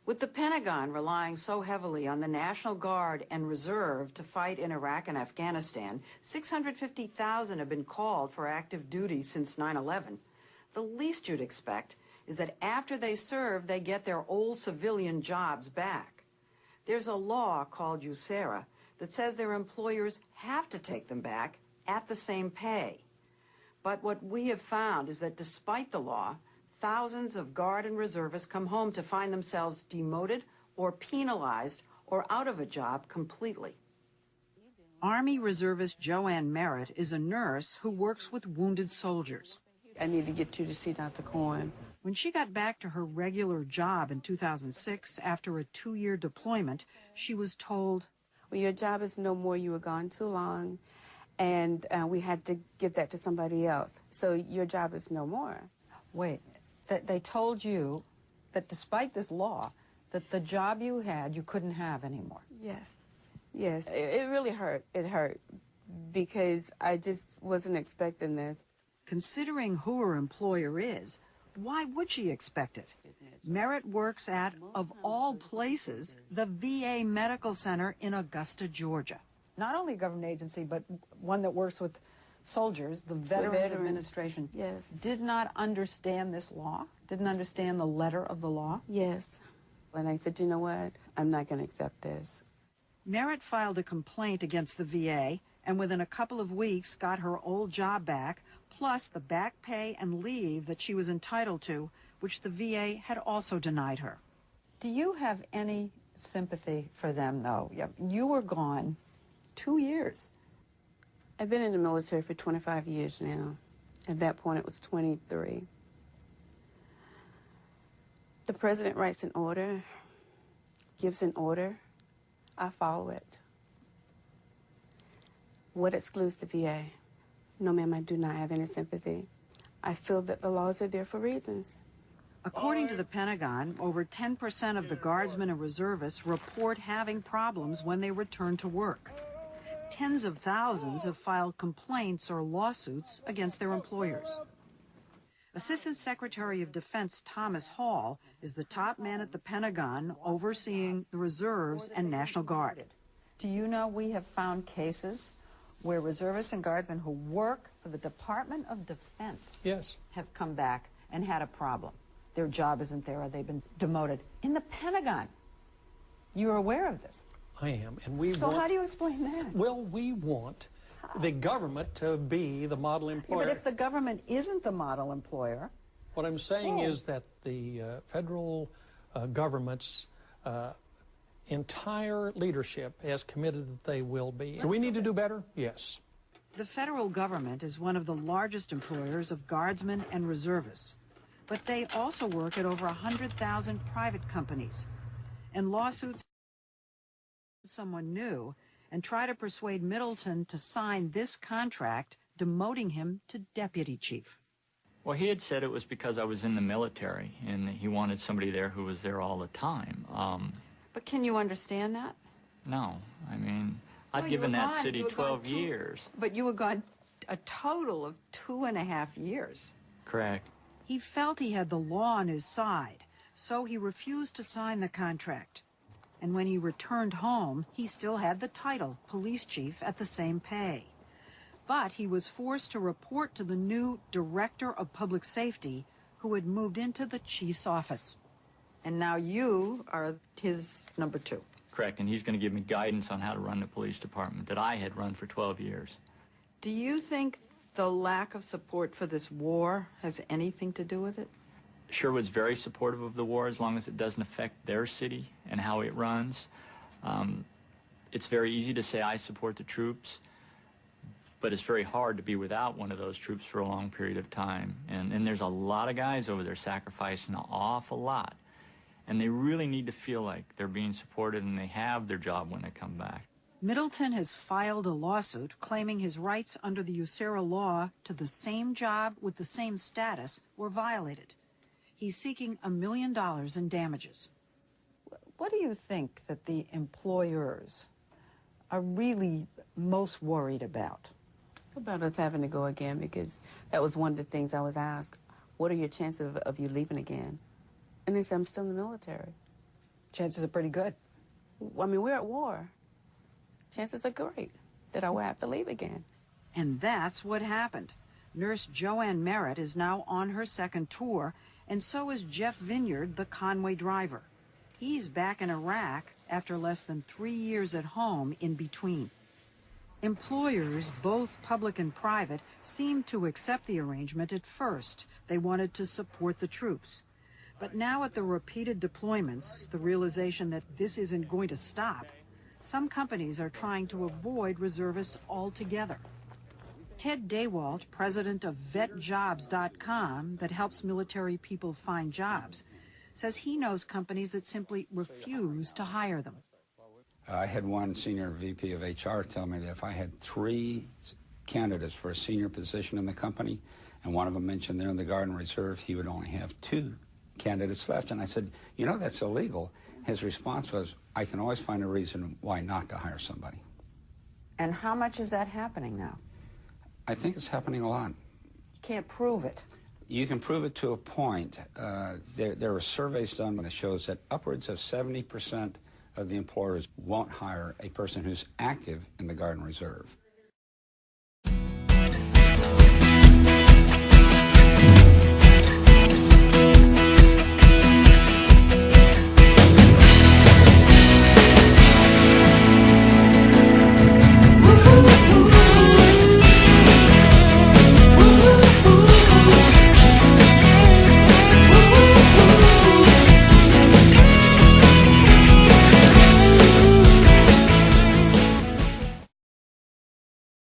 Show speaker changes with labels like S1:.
S1: With the Pentagon relying so heavily on the National Guard and Reserve to fight in Iraq and Afghanistan, 650,000 have been called for active duty since 9/11. The least you'd expect is that after they serve, they get their old civilian jobs back. There's a law called USERRA that says their employers have to take them back at the same pay. But what we have found is that despite the law, thousands of Guard and reservists come home to find themselves demoted or penalized or out of a job completely. Army reservist Joanne Merritt is a nurse who works with wounded soldiers.
S2: I need to get you to see Dr. Cohen.
S1: When she got back to her regular job in 2006 after a 2-year deployment, she was told,
S2: "Well, your job is no more. You were gone too long, and we had to give that to somebody else. So your job is no more."
S1: Wait, they told you that despite this law, that the job you had, you couldn't have anymore?
S2: Yes. Yes. It really hurt. It hurt because I just wasn't expecting this.
S1: Considering who her employer is, why would she expect it? Merritt works at, of all places, the VA Medical Center in Augusta, Georgia. Not only a government agency, but one that works with soldiers, the Veterans Administration.
S2: Yes.
S1: Did not understand this law? Didn't understand the letter of the law?
S2: Yes. And I said, you know what? I'm not going to accept this.
S1: Merritt filed a complaint against the VA, and within a couple of weeks got her old job back, plus the back pay and leave that she was entitled to, which the VA had also denied her. Do you have any sympathy for them, though? You were gone 2 years.
S2: I've been in the military for 25 years now. At that point, it was 23. The president writes an order, gives an order. I follow it. What excludes the VA? No, ma'am, I do not have any sympathy. I feel that the laws are there for reasons.
S1: According to the Pentagon, over 10% of the guardsmen and reservists report having problems when they return to work. Tens of thousands have filed complaints or lawsuits against their employers. Assistant Secretary of Defense Thomas Hall is the top man at the Pentagon overseeing the reserves and National Guard. Do you know we have found cases where reservists and guardsmen who work for the Department of Defense have come back and had a problem? Their job isn't there, or they've been demoted. In the Pentagon, you're aware of this?
S3: I am, and we
S1: So how do you explain that?
S3: Well, we want the government to be the model employer.
S1: Yeah, but if the government isn't the model employer...
S3: What I'm saying is that the federal government's entire leadership has committed that they will be. Do we need to do better? Yes.
S1: The federal government is one of the largest employers of guardsmen and reservists, but they also work at over 100,000 private companies. And lawsuits someone new and try to persuade Middleton to sign this contract, demoting him to deputy chief.
S4: Well, he had said it was because I was in the military, and he wanted somebody there who was there all the time.
S1: But can you understand that?
S4: No. I mean, I've given that city 12 years.
S1: But you were gone a total of 2.5 years.
S4: Correct.
S1: He felt he had the law on his side, so he refused to sign the contract. And when he returned home, he still had the title, police chief, at the same pay. But he was forced to report to the new director of public safety, who had moved into the chief's office. And now you are his number 2.
S4: Correct, and he's going to give me guidance on how to run the police department that I had run for 12 years.
S1: Do you think the lack of support for this war has anything to do with it?
S4: Sherwood's very supportive of the war as long as it doesn't affect their city and how it runs. It's very easy to say I support the troops, but it's very hard to be without one of those troops for a long period of time. And there's a lot of guys over there sacrificing an awful lot. And they really need to feel like they're being supported and they have their job when they come back.
S1: Middleton has filed a lawsuit claiming his rights under the USERRA law to the same job with the same status were violated. He's seeking $1 million in damages. What do you think that the employers are really most worried about?
S2: About us having to go again, because that was one of the things I was asked. What are your chances of you leaving again? And they said, I'm still in the military.
S1: Chances are pretty good.
S2: I mean, we're at war. Chances are great that I will have to leave again.
S1: And that's what happened. Nurse Joanne Merritt is now on her second tour, and so is Jeff Vineyard, the Conway driver. He's back in Iraq after less than 3 years at home in between. Employers, both public and private, seemed to accept the arrangement at first. They wanted to support the troops. But now at the repeated deployments, the realization that this isn't going to stop, some companies are trying to avoid reservists altogether. Ted Daywalt, president of VetJobs.com, that helps military people find jobs, says he knows companies that simply refuse to hire them.
S5: I had one senior VP of HR tell me that if I had 3 candidates for a senior position in the company, and one of them mentioned they're in the Guard and Reserve, he would only have 2 candidates left. And I said, you know, that's illegal. His response was, I can always find a reason why not to hire somebody.
S1: And how much is that happening now?
S5: I think it's happening a lot.
S1: You can't prove it.
S5: You can prove it to a point. There are surveys done that shows that upwards of 70% of the employers won't hire a person who's active in the Guard and Reserve.